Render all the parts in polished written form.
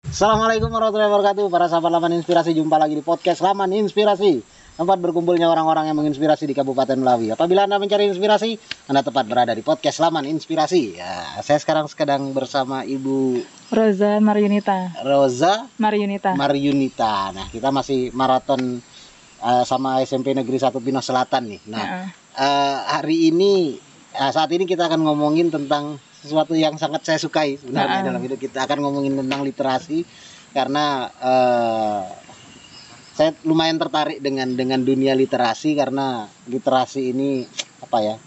Assalamualaikum warahmatullahi wabarakatuh. Para sahabat Laman Inspirasi, jumpa lagi di podcast Laman Inspirasi, tempat berkumpulnya orang-orang yang menginspirasi di Kabupaten Melawi. Apabila Anda mencari inspirasi, Anda tepat berada di podcast Laman Inspirasi. Ya, saya sekarang sedang bersama Ibu Roza Mariunita. Nah, kita masih maraton sama SMP Negeri 1 Pinang Selatan nih. Nah, hari ini saat ini kita akan ngomongin tentang sesuatu yang sangat saya sukai sebenarnya dalam hidup. Kita akan ngomongin tentang literasi karena saya lumayan tertarik dengan dunia literasi, karena literasi ini apa ya,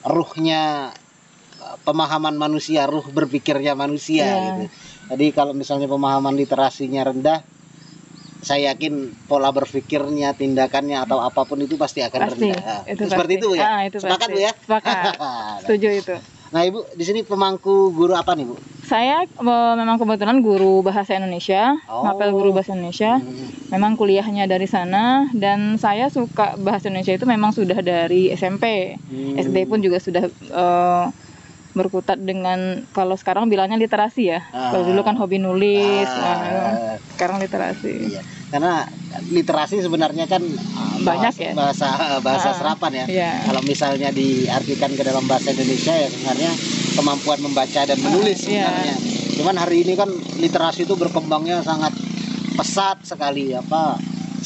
ruhnya pemahaman manusia, ruh berpikirnya manusia gitu. Jadi kalau misalnya pemahaman literasinya rendah, saya yakin pola berpikirnya, tindakannya atau apapun itu pasti akan rendah. Seperti itu ya. Sepakat Bu ya? Sepakat. Setuju itu. Nah Ibu, di sini pemangku guru apa nih Bu? Saya memang kebetulan guru bahasa Indonesia, mapel guru bahasa Indonesia. Memang kuliahnya dari sana, dan saya suka bahasa Indonesia itu memang sudah dari SMP. SD pun juga sudah berkutat dengan, kalau sekarang bilangnya literasi ya. Kalau dulu kan hobi nulis, sekarang literasi. Iya. Karena literasi sebenarnya kan banyak ya, bahasa serapan ya. Kalau misalnya diartikan ke dalam bahasa Indonesia ya sebenarnya kemampuan membaca dan menulis sebenarnya. Cuman hari ini kan literasi itu berkembangnya sangat pesat sekali,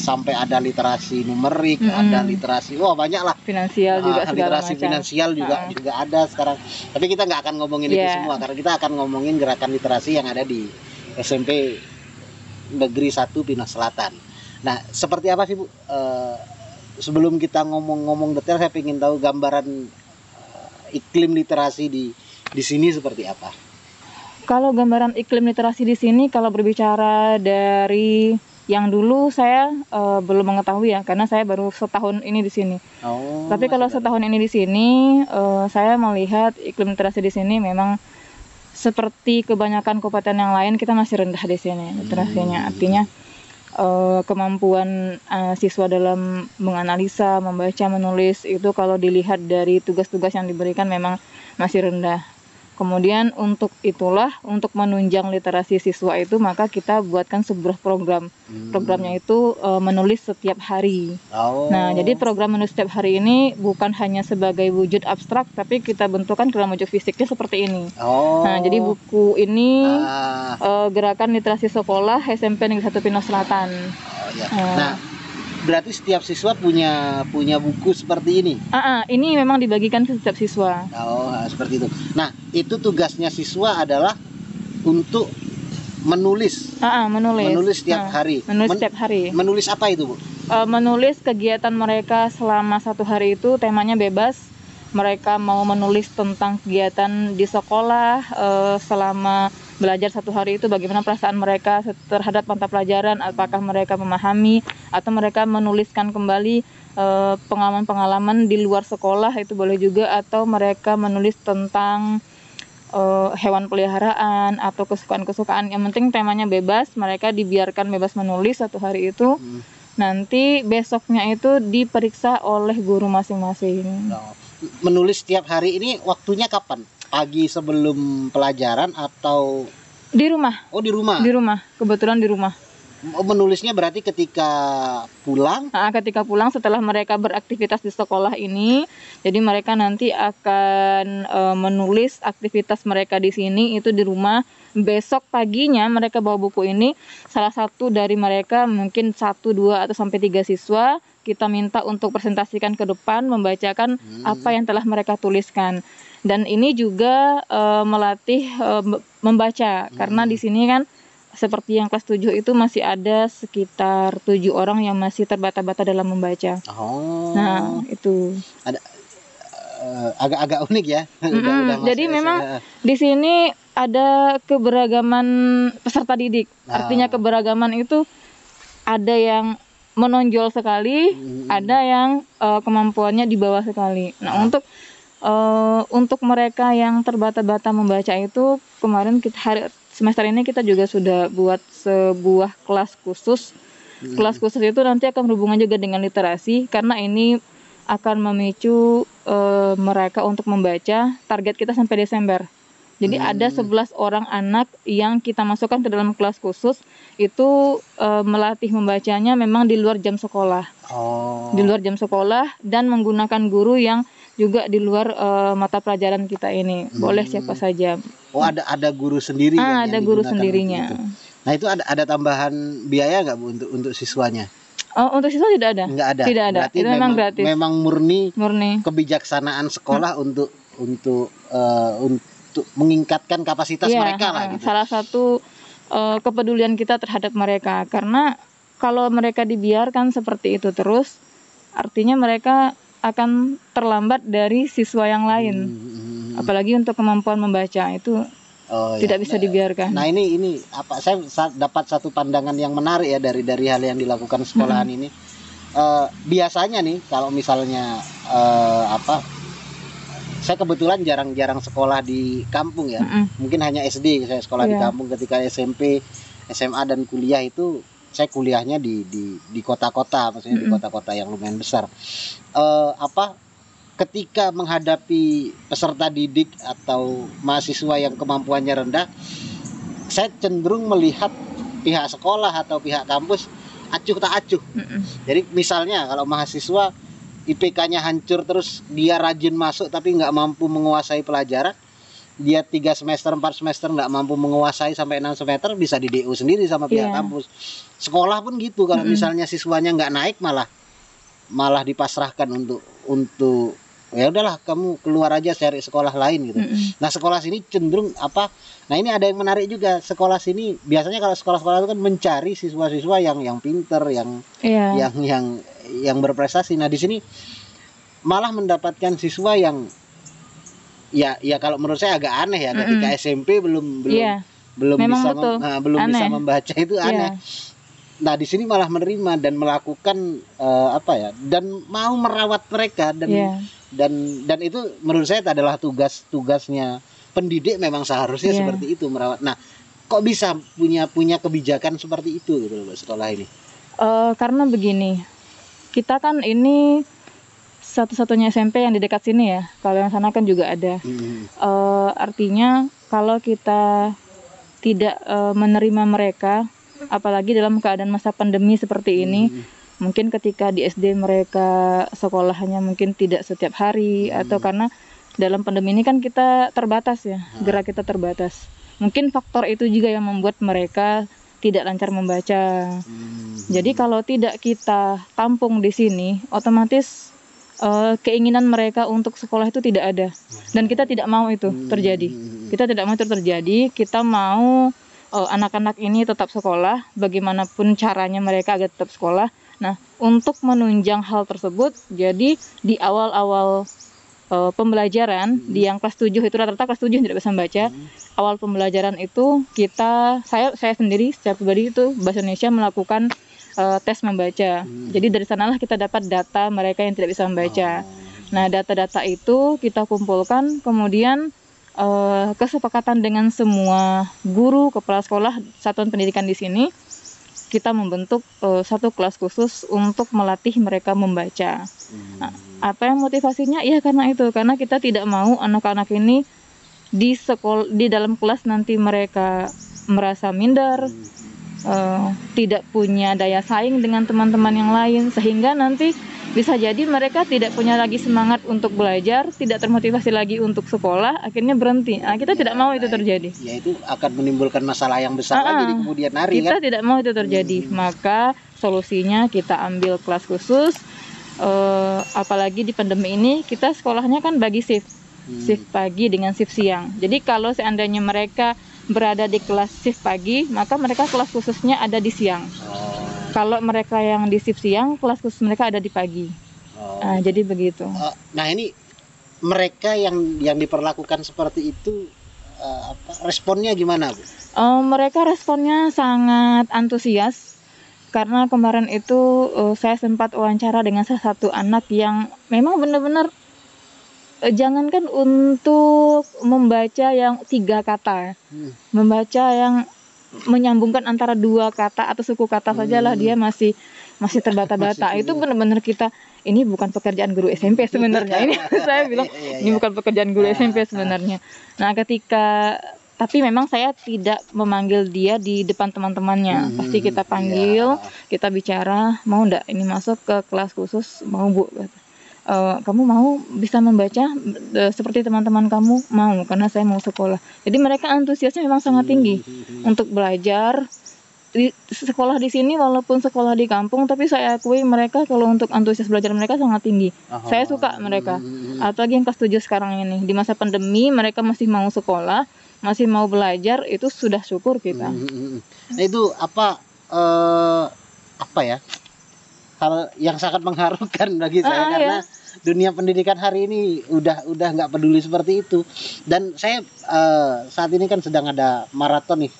sampai ada literasi numerik, ada literasi, banyak lah. Finansial juga segala literasi macam. Finansial juga ada sekarang. Tapi kita nggak akan ngomongin itu semua, karena kita akan ngomongin gerakan literasi yang ada di SMP Negeri 1 Pinang Selatan. Nah, seperti apa sih Bu? Sebelum kita ngomong detail, saya ingin tahu gambaran iklim literasi di sini seperti apa. Kalau gambaran iklim literasi di sini, kalau berbicara dari yang dulu saya belum mengetahui ya, karena saya baru setahun ini di sini. Tapi kalau setahun ini di sini, saya melihat iklim literasi di sini memang seperti kebanyakan kabupaten yang lain, kita masih rendah di sini literasinya. Artinya kemampuan siswa dalam menganalisa, membaca, menulis itu kalau dilihat dari tugas-tugas yang diberikan memang masih rendah. Kemudian untuk menunjang literasi siswa itu, maka kita buatkan sebuah program. Programnya itu menulis setiap hari. Nah, jadi program menulis setiap hari ini bukan hanya sebagai wujud abstrak, tapi kita bentukkan dalam wujud fisiknya seperti ini. Nah, jadi buku ini gerakan literasi sekolah SMP Negeri 1 Pinang Selatan. Nah, berarti setiap siswa punya buku seperti ini? Ini memang dibagikan ke setiap siswa. Seperti itu. Nah, itu tugasnya siswa adalah untuk menulis. Menulis setiap hari. Menulis apa itu Bu? Menulis kegiatan mereka selama satu hari itu, temanya bebas. Mereka mau menulis tentang kegiatan di sekolah selama belajar satu hari itu, bagaimana perasaan mereka terhadap mata pelajaran, apakah mereka memahami, atau mereka menuliskan kembali pengalaman-pengalaman di luar sekolah, itu boleh juga, atau mereka menulis tentang hewan peliharaan atau kesukaan-kesukaan. Yang penting temanya bebas, mereka dibiarkan bebas menulis satu hari itu. Nanti besoknya itu diperiksa oleh guru masing-masing. Menulis setiap hari ini waktunya kapan? Pagi sebelum pelajaran atau di rumah? Di rumah. Di rumah, kebetulan di rumah. Menulisnya berarti ketika pulang? Ketika pulang setelah mereka beraktivitas di sekolah ini, jadi mereka nanti akan menulis aktivitas mereka di sini itu di rumah. Besok paginya mereka bawa buku ini, salah satu dari mereka, mungkin 1, 2 atau sampai 3 siswa, kita minta untuk presentasikan ke depan, membacakan apa yang telah mereka tuliskan. Dan ini juga melatih membaca, karena di sini kan seperti yang kelas 7 itu masih ada sekitar 7 orang yang masih terbata-bata dalam membaca. Nah, itu ada agak-agak unik ya. Jadi memang di sini ada keberagaman peserta didik. Artinya keberagaman itu ada yang menonjol sekali, ada yang kemampuannya di bawah sekali. Nah, untuk mereka yang terbata-bata membaca itu, kemarin semester ini kita juga sudah buat sebuah kelas khusus. Kelas khusus itu nanti akan berhubungan juga dengan literasi, karena ini akan memicu mereka untuk membaca. Target kita sampai Desember. Jadi ada 11 orang anak yang kita masukkan ke dalam kelas khusus itu melatih membacanya memang di luar jam sekolah. Di luar jam sekolah dan menggunakan guru yang juga di luar mata pelajaran kita ini. Boleh siapa saja. Oh, ada guru sendiri yang ada guru digunakan sendirinya. untuk itu. Nah, itu ada tambahan biaya nggak Bu untuk siswanya? Oh, untuk siswa tidak ada. Nggak ada. Tidak ada. Berarti Itu memang gratis. Memang murni Murni. kebijaksanaan sekolah untuk meningkatkan kapasitas mereka lah gitu. Salah satu kepedulian kita terhadap mereka, karena kalau mereka dibiarkan seperti itu terus, artinya mereka akan terlambat dari siswa yang lain. Apalagi untuk kemampuan membaca itu tidak bisa dibiarkan. Nah, ini apa, saya dapat satu pandangan yang menarik ya dari hal yang dilakukan sekolahan ini. Biasanya nih kalau misalnya saya kebetulan jarang sekolah di kampung ya. Mungkin hanya SD saya sekolah di kampung. Ketika SMP, SMA dan kuliah itu saya kuliahnya di kota-kota, maksudnya di kota-kota yang lumayan besar. Ketika menghadapi peserta didik atau mahasiswa yang kemampuannya rendah, saya cenderung melihat pihak sekolah atau pihak kampus acuh tak acuh. Jadi misalnya kalau mahasiswa IPK-nya hancur terus dia rajin masuk tapi nggak mampu menguasai pelajaran, dia 3 semester 4 semester nggak mampu menguasai sampai 6 semester, bisa di DO sendiri sama pihak kampus. Sekolah pun gitu, kalau misalnya siswanya nggak naik malah dipasrahkan untuk ya udahlah kamu keluar aja cari sekolah lain gitu. Nah, sekolah sini cenderung nah ini ada yang menarik juga, sekolah sini biasanya kalau sekolah-sekolah itu kan mencari siswa-siswa yang pinter, yang berprestasi. Nah, di sini malah mendapatkan siswa yang ya kalau menurut saya agak aneh ya, ketika SMP belum bisa membaca, itu aneh. Nah, di sini malah menerima dan melakukan dan mau merawat mereka dan itu menurut saya adalah tugasnya pendidik, memang seharusnya seperti itu, merawat. Nah, kok bisa punya kebijakan seperti itu gitu loh sekolah ini? Karena begini, kita kan ini satu-satunya SMP yang di dekat sini ya. Kalau yang sana kan juga ada. Artinya kalau kita tidak menerima mereka, apalagi dalam keadaan masa pandemi seperti ini, mungkin ketika di SD mereka sekolahnya mungkin tidak setiap hari, atau karena dalam pandemi ini kan kita terbatas ya, gerak kita terbatas. Mungkin faktor itu juga yang membuat mereka tidak lancar membaca. Jadi kalau tidak kita tampung di sini, otomatis keinginan mereka untuk sekolah itu tidak ada, dan kita tidak mau itu terjadi. Kita tidak mau itu terjadi. Kita mau anak-anak ini tetap sekolah, bagaimanapun caranya mereka agar tetap sekolah. Nah, untuk menunjang hal tersebut, jadi di awal-awal pembelajaran di yang kelas 7 itu rata-rata kelas 7 tidak bisa membaca. Awal pembelajaran itu saya sendiri secara pribadi itu Bahasa Indonesia melakukan tes membaca. Jadi dari sanalah kita dapat data mereka yang tidak bisa membaca. Nah, data-data itu kita kumpulkan, kemudian kesepakatan dengan semua guru, kepala sekolah, satuan pendidikan di sini, kita membentuk satu kelas khusus untuk melatih mereka membaca. Nah, apa yang motivasinya? Ya karena kita tidak mau anak-anak ini di dalam kelas nanti mereka merasa minder, tidak punya daya saing dengan teman-teman yang lain, sehingga nanti bisa jadi mereka tidak punya lagi semangat untuk belajar, tidak termotivasi lagi untuk sekolah, akhirnya berhenti. Nah, kita tidak mau itu terjadi. Ya, itu akan menimbulkan masalah yang besar lagi di kemudian hari. Kita tidak mau itu terjadi. Maka solusinya kita ambil kelas khusus. Apalagi di pandemi ini kita sekolahnya kan bagi shift pagi dengan shift siang. Jadi kalau seandainya mereka berada di kelas shift pagi, maka mereka kelas khususnya ada di siang. Kalau mereka yang di shift siang, kelas khusus mereka ada di pagi. Nah, jadi begitu. Nah, ini mereka yang diperlakukan seperti itu, responnya gimana, Bu? Mereka responnya sangat antusias, karena kemarin itu saya sempat wawancara dengan salah satu anak yang memang benar-benar jangankan untuk membaca yang 3 kata, membaca yang menyambungkan antara 2 kata atau suku kata sajalah dia masih terbata-bata. Itu benar-benar kita ini bukan pekerjaan guru SMP sebenarnya. Ini saya bilang Iya, ini iya. bukan pekerjaan guru SMP sebenarnya. Nah, tapi memang saya tidak memanggil dia di depan teman-temannya. Pasti kita panggil, Iya. kita bicara, mau ndak ini masuk ke kelas khusus, mau Bu. Kamu mau bisa membaca seperti teman-teman kamu? Mau, karena saya mau sekolah. Jadi mereka antusiasnya memang sangat tinggi untuk belajar. Di sekolah di sini walaupun sekolah di kampung, tapi saya akui mereka kalau untuk antusias belajar mereka sangat tinggi. Saya suka mereka. Apalagi yang kelas 7 sekarang ini, di masa pandemi mereka masih mau sekolah, masih mau belajar, itu sudah syukur kita. Nah, itu apa ya, hal yang sangat mengharukan bagi saya karena dunia pendidikan hari ini udah nggak peduli seperti itu. Dan saya saat ini kan sedang ada maraton nih,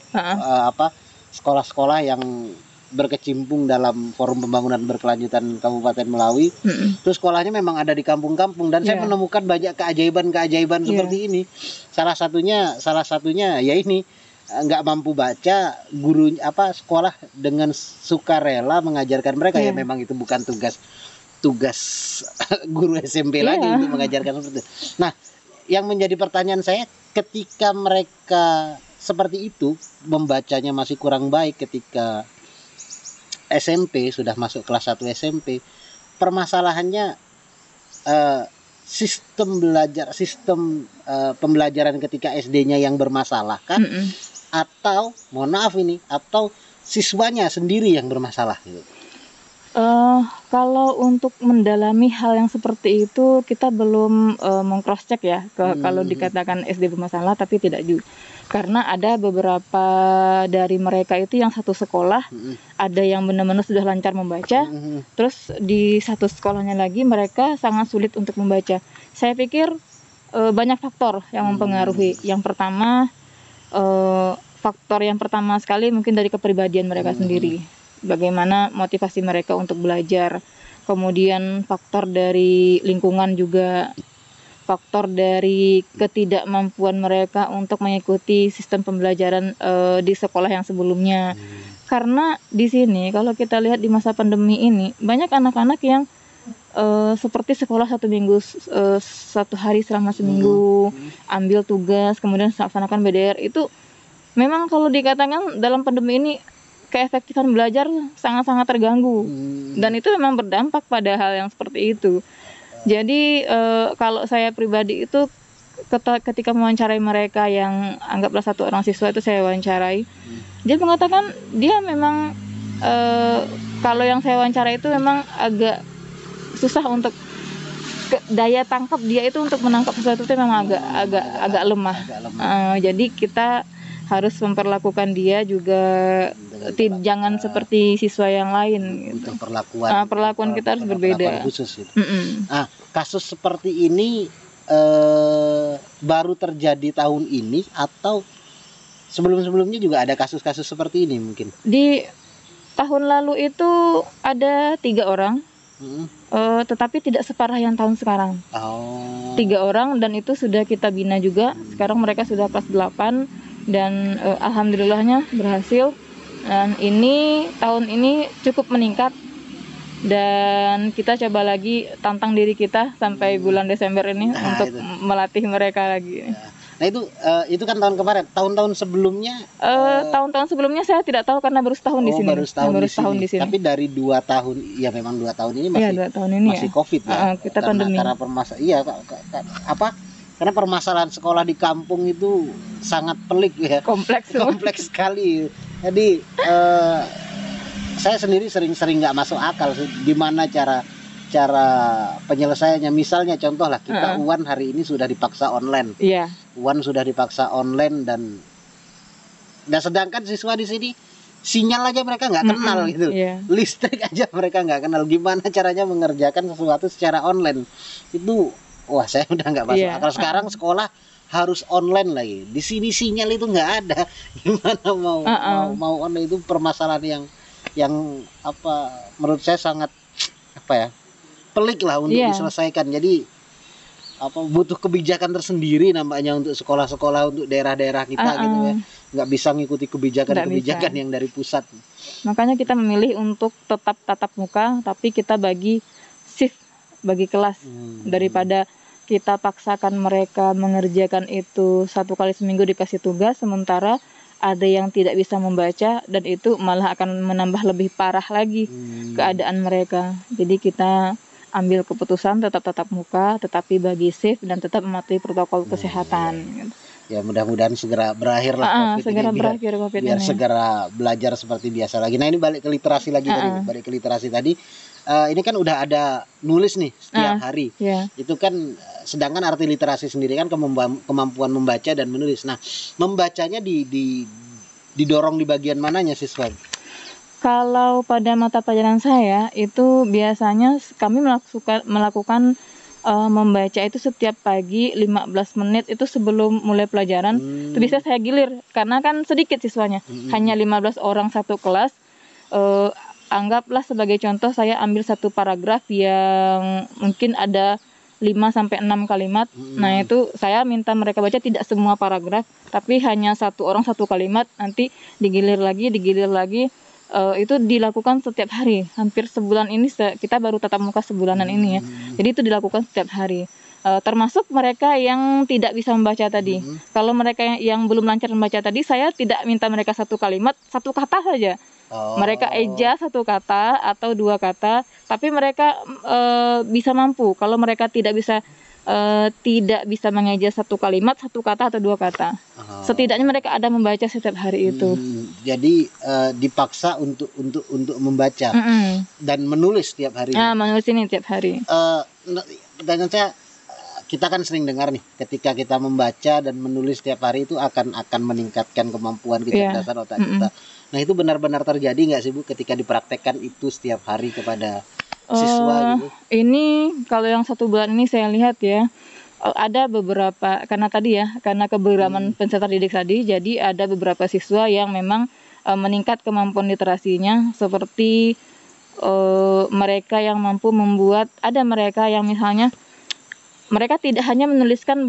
sekolah-sekolah yang berkecimpung dalam Forum Pembangunan Berkelanjutan Kabupaten Melawi. Terus sekolahnya memang ada di kampung-kampung dan saya menemukan banyak keajaiban-keajaiban seperti ini. Salah satunya ya ini, nggak mampu baca, guru sekolah dengan sukarela mengajarkan mereka. Ya memang itu bukan tugas guru SMP lagi untuk mengajarkan seperti itu. Nah, yang menjadi pertanyaan saya, ketika mereka seperti itu, membacanya masih kurang baik ketika SMP, sudah masuk kelas 1 SMP, permasalahannya sistem pembelajaran ketika SD-nya yang bermasalah kan? Atau mohon maaf ini, atau siswanya sendiri yang bermasalah gitu. Kalau untuk mendalami hal yang seperti itu kita belum meng-cross check ya, kalau dikatakan SD bermasalah, tapi tidak juga. Karena ada beberapa dari mereka itu yang satu sekolah, ada yang benar-benar sudah lancar membaca, terus di satu sekolahnya lagi mereka sangat sulit untuk membaca. Saya pikir banyak faktor yang mempengaruhi. Yang pertama, faktor yang pertama sekali mungkin dari kepribadian mereka sendiri. Bagaimana motivasi mereka untuk belajar. Kemudian faktor dari lingkungan juga. Faktor dari ketidakmampuan mereka untuk mengikuti sistem pembelajaran di sekolah yang sebelumnya. Karena di sini kalau kita lihat di masa pandemi ini, banyak anak-anak yang seperti sekolah 1 minggu, 1 hari selama seminggu, ambil tugas, kemudian laksanakan BDR. Itu memang kalau dikatakan dalam pandemi ini keefektifan belajar sangat-sangat terganggu, dan itu memang berdampak pada hal yang seperti itu. Jadi kalau saya pribadi itu ketika mewawancarai mereka yang anggaplah satu orang siswa itu saya wawancarai, dia mengatakan dia memang kalau yang saya wawancarai itu memang agak susah untuk daya tangkap dia itu untuk menangkap sesuatu itu memang agak lemah. Jadi kita harus memperlakukan dia juga jangan seperti siswa yang lain gitu. Perlakuan kita harus berbeda. Khusus gitu. Kasus seperti ini baru terjadi tahun ini atau sebelum-sebelumnya juga ada kasus-kasus seperti ini mungkin? Di tahun lalu itu ada 3 orang, tetapi tidak separah yang tahun sekarang. 3 orang dan itu sudah kita bina juga. Sekarang mereka sudah kelas 8 dan alhamdulillahnya berhasil. Dan tahun ini cukup meningkat, dan kita coba lagi tantang diri kita sampai bulan Desember ini untuk melatih mereka lagi. Nah itu kan tahun kemarin. Tahun-tahun sebelumnya? Tahun-tahun sebelumnya saya tidak tahu karena baru setahun di sini. Baru setahun di sini. Tapi dari 2 tahun, ya memang 2 tahun ini masih, 2 tahun ini masih COVID ya. Kita pandemi. Karena karena permasalahan sekolah di kampung itu sangat pelik ya. Kompleks sekali. Jadi saya sendiri sering nggak masuk akal gimana cara penyelesaiannya. Misalnya contoh lah, kita UAN hari ini sudah dipaksa online. UAN sudah dipaksa online dan sedangkan siswa di sini sinyal aja mereka nggak kenal gitu. Listrik aja mereka nggak kenal. Gimana caranya mengerjakan sesuatu secara online? Itu wah, saya udah nggak masuk akal. Sekarang sekolah harus online lagi. Di sini sinyal itu nggak ada. Gimana mau online? Itu permasalahan yang menurut saya sangat pelik lah untuk diselesaikan. Jadi butuh kebijakan tersendiri nampaknya untuk sekolah-sekolah, untuk daerah-daerah kita gitu ya. Nggak bisa ngikuti kebijakan yang dari pusat. Makanya kita memilih untuk tetap tatap muka, tapi kita bagi shift bagi kelas daripada kita paksakan mereka mengerjakan itu 1 kali seminggu dikasih tugas, sementara ada yang tidak bisa membaca dan itu malah akan menambah lebih parah lagi keadaan mereka. Jadi kita ambil keputusan tetap tatap muka, tetapi bagi shift dan tetap mematuhi protokol kesehatan. Ya mudah-mudahan segera berakhir lah COVID segera ini, berakhir COVID biar ini. segera belajar seperti biasa lagi. Nah ini balik ke literasi lagi tadi, balik ke literasi tadi. Ini kan udah ada nulis nih setiap hari. Itu kan sedangkan arti literasi sendiri kan kemampuan membaca dan menulis. Nah membacanya didorong di bagian mananya siswa? Kalau pada mata pelajaran saya itu biasanya kami melakukan membaca itu setiap pagi 15 menit itu sebelum mulai pelajaran. Itu bisa saya gilir karena kan sedikit siswanya, hanya 15 orang satu kelas. Anggaplah sebagai contoh saya ambil satu paragraf yang mungkin ada 5-6 kalimat. Nah itu saya minta mereka baca tidak semua paragraf, tapi hanya satu orang satu kalimat, nanti digilir lagi. Itu dilakukan setiap hari, hampir sebulan ini kita baru tatap muka sebulanan ini ya. Jadi itu dilakukan setiap hari. Termasuk mereka yang tidak bisa membaca tadi. Kalau mereka yang belum lancar membaca tadi, saya tidak minta mereka satu kalimat, satu kata saja. Mereka eja satu kata atau 2 kata, tapi mereka bisa mampu. Kalau mereka tidak bisa mengeja satu kalimat, satu kata atau 2 kata. Setidaknya mereka ada membaca setiap hari itu. Jadi dipaksa untuk membaca dan menulis setiap hari. Menulis ini setiap hari. Pertanyaan saya, kita kan sering dengar nih, ketika kita membaca dan menulis setiap hari itu akan meningkatkan kemampuan kecerdasan otak kita. Nah itu benar-benar terjadi nggak sih Bu ketika dipraktekkan itu setiap hari kepada siswa gitu? Ini kalau yang 1 bulan ini saya lihat ya, ada beberapa, karena keberagaman peserta didik tadi, jadi ada beberapa siswa yang memang meningkat kemampuan literasinya, seperti mereka yang mampu membuat, ada mereka yang misalnya mereka tidak hanya menuliskan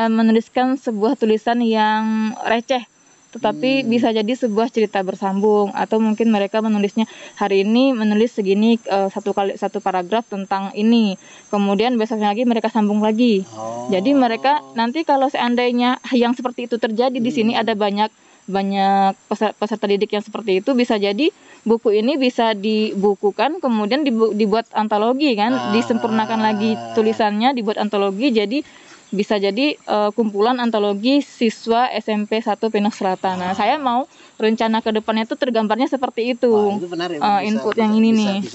menuliskan sebuah tulisan yang receh, tetapi bisa jadi sebuah cerita bersambung, atau mungkin mereka menulisnya hari ini menulis segini, satu paragraf tentang ini, kemudian besoknya lagi mereka sambung lagi. Jadi mereka nanti kalau seandainya yang seperti itu terjadi di sini, ada banyak peserta didik yang seperti itu, bisa jadi buku ini bisa dibukukan, kemudian dibuat antologi kan, disempurnakan lagi tulisannya, dibuat antologi, jadi bisa jadi kumpulan antologi siswa SMP 1 Pinus Selatan. Nah, saya mau rencana ke depannya itu tergambarnya seperti itu. Itu benar ya, input yang ini nih.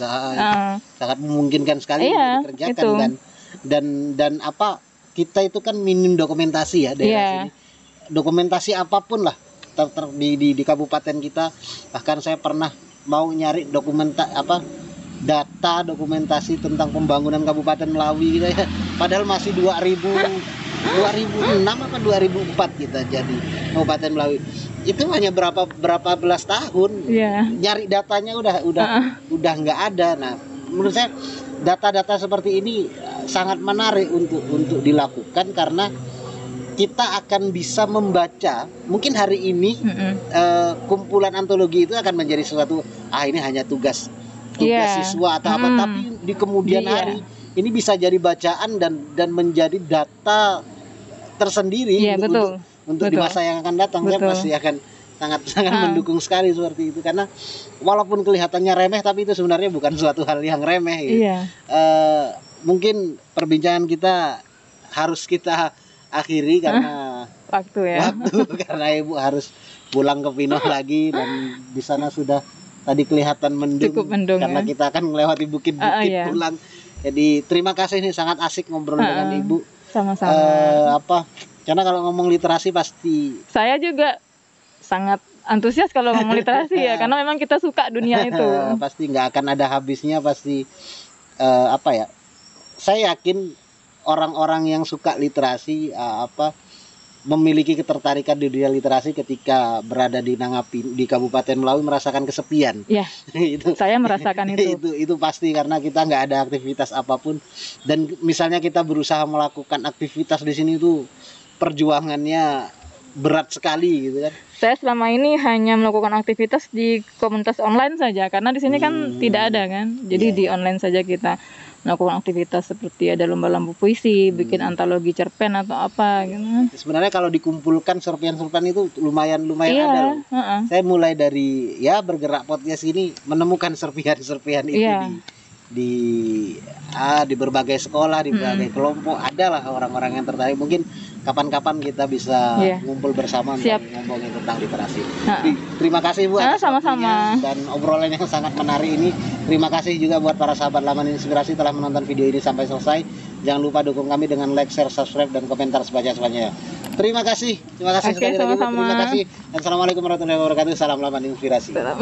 Sangat memungkinkan sekali dikerjakan itu. Dan apa, kita itu kan minim dokumentasi ya daerah sini. Dokumentasi apapun lah di kabupaten kita. Bahkan saya pernah mau nyari data dokumentasi tentang pembangunan Kabupaten Melawi gitu ya. Padahal masih 2006 apa 2004 kita jadi Kabupaten Melawi. Itu hanya berapa belas tahun. Nyari datanya udah nggak ada. Nah, menurut saya data-data seperti ini sangat menarik untuk dilakukan, karena kita akan bisa membaca. Mungkin hari ini kumpulan antologi itu akan menjadi sesuatu, ini hanya tugas siswa atau apa, tapi di kemudian hari ini bisa jadi bacaan dan menjadi data tersendiri untuk di masa yang akan datang. Saya pasti akan sangat mendukung sekali seperti itu, karena walaupun kelihatannya remeh, tapi itu sebenarnya bukan suatu hal yang remeh gitu. Mungkin perbincangan kita harus kita akhiri karena waktu karena Ibu harus pulang ke Pinoh lagi, dan di sana sudah tadi kelihatan mendung karena kita akan melewati bukit-bukit pulang. Jadi terima kasih, ini sangat asik ngobrol dengan Ibu. Sama-sama. Karena kalau ngomong literasi pasti saya juga sangat antusias kalau ngomong literasi ya, karena memang kita suka dunia itu. Pasti nggak akan ada habisnya, pasti saya yakin orang-orang yang suka literasi memiliki ketertarikan di dunia literasi ketika berada di Kabupaten Melawi merasakan kesepian. Itu saya merasakan itu pasti, karena kita nggak ada aktivitas apapun, dan misalnya kita berusaha melakukan aktivitas di sini itu perjuangannya berat sekali gitu kan. Saya selama ini hanya melakukan aktivitas di komunitas online saja, karena di sini kan tidak ada kan, jadi di online saja kita. melakukan aktivitas seperti ada lomba-lomba puisi, bikin antologi cerpen atau apa gitu. Sebenarnya kalau dikumpulkan serpihan-serpihan itu lumayan Iya, ada loh. heeh. Saya mulai dari ya bergerak podcast ini menemukan serpihan-serpihan itu Iya. di berbagai sekolah, di berbagai kelompok, adalah orang-orang yang tertarik. Mungkin kapan-kapan kita bisa Iya. ngumpul bersama untuk Siap. ngomongin tentang literasi. Heeh. Terima kasih Bu atas Sama-sama. waktunya dan obrolan yang sangat menarik ini. Terima kasih juga buat para sahabat Laman Inspirasi telah menonton video ini sampai selesai. Jangan lupa dukung kami dengan like, share, subscribe, dan komentar sebanyak-banyaknya. Terima kasih Oke, sekali lagi Bu. sama-sama. Terima kasih. Dan assalamualaikum warahmatullahi wabarakatuh. Salam Laman Inspirasi. Salam.